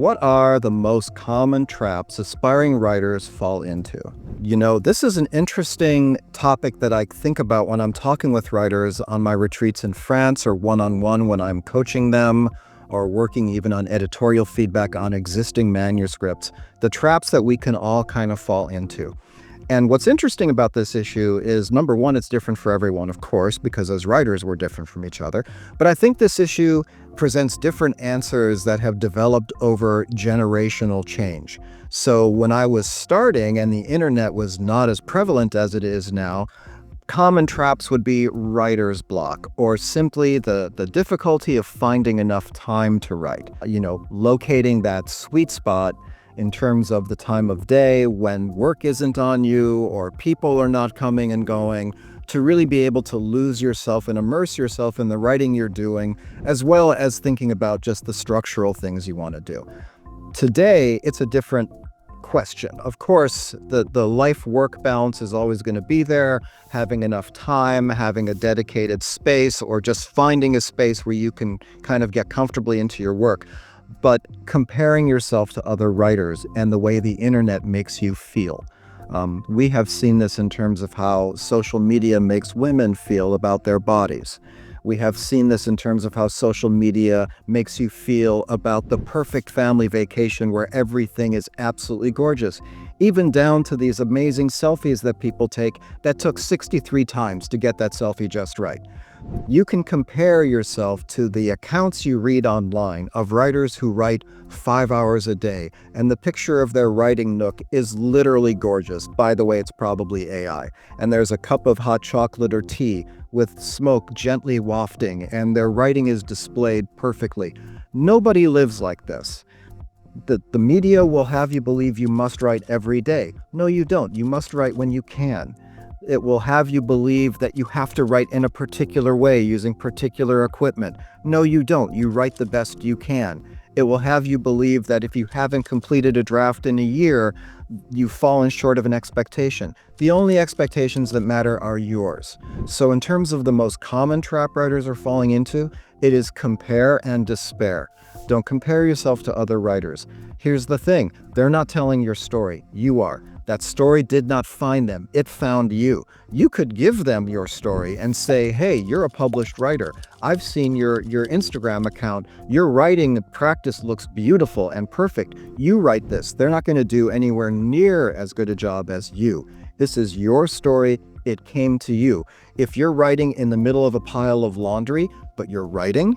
What are the most common traps aspiring writers fall into? This is an interesting topic that I think about when I'm talking with writers on my retreats in France or one-on-one when I'm coaching them or working even on editorial feedback on existing manuscripts, the traps that we can all kind of fall into. And what's interesting about this issue is, number one, it's different for everyone, of course, because as writers, we're different from each other. But I think this issue presents different answers that have developed over generational change. So when I was starting and the internet was not as prevalent as it is now, common traps would be writer's block, or simply the difficulty of finding enough time to write. Locating that sweet spot in terms of the time of day when work isn't on you or people are not coming and going, to really be able to lose yourself and immerse yourself in the writing you're doing, as well as thinking about just the structural things you want to do. Today, it's a different question. Of course, the life-work balance is always going to be there, having enough time, having a dedicated space, or just finding a space where you can kind of get comfortably into your work. But comparing yourself to other writers and the way the internet makes you feel. We have seen this in terms of how social media makes women feel about their bodies. We have seen this in terms of how social media makes you feel about the perfect family vacation where everything is absolutely gorgeous, even down to these amazing selfies that people take that took 63 times to get that selfie just right. You can compare yourself to the accounts you read online of writers who write 5 hours a day, and the picture of their writing nook is literally gorgeous. By the way, it's probably AI. And there's a cup of hot chocolate or tea with smoke gently wafting, and their writing is displayed perfectly. Nobody lives like this. The media will have you believe you must write every day. No, you don't. You must write when you can. It will have you believe that you have to write in a particular way using particular equipment. No, you don't. You write the best you can. It will have you believe that if you haven't completed a draft in a year, you've fallen short of an expectation. The only expectations that matter are yours. So in terms of the most common trap writers are falling into, it is compare and despair. Don't compare yourself to other writers. Here's the thing, they're not telling your story. You are. That story did not find them. It found you. You could give them your story and say, hey, you're a published writer. I've seen your Instagram account. Your writing practice looks beautiful and perfect. You write this. They're not going to do anywhere near as good a job as you. This is your story. It came to you. If you're writing in the middle of a pile of laundry, but you're writing,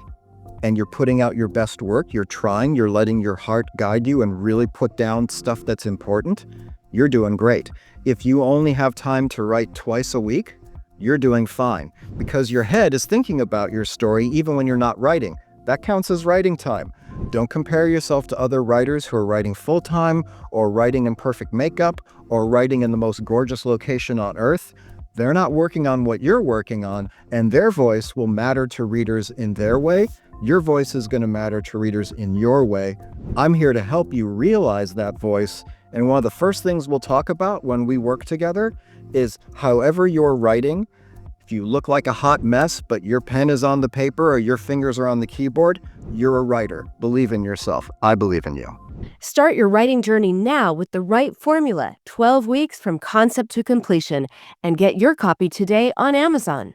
and you're putting out your best work, you're trying, you're letting your heart guide you and really put down stuff that's important, you're doing great. If you only have time to write twice a week, you're doing fine, because your head is thinking about your story even when you're not writing. That counts as writing time. Don't compare yourself to other writers who are writing full-time or writing in perfect makeup or writing in the most gorgeous location on earth. They're not working on what you're working on, and their voice will matter to readers in their way. Your voice is going to matter to readers in your way. I'm here to help you realize that voice. And one of the first things we'll talk about when we work together is however you're writing, if you look like a hot mess, but your pen is on the paper or your fingers are on the keyboard, you're a writer. Believe in yourself. I believe in you. Start your writing journey now with the right formula, 12 weeks from concept to completion, and get your copy today on Amazon.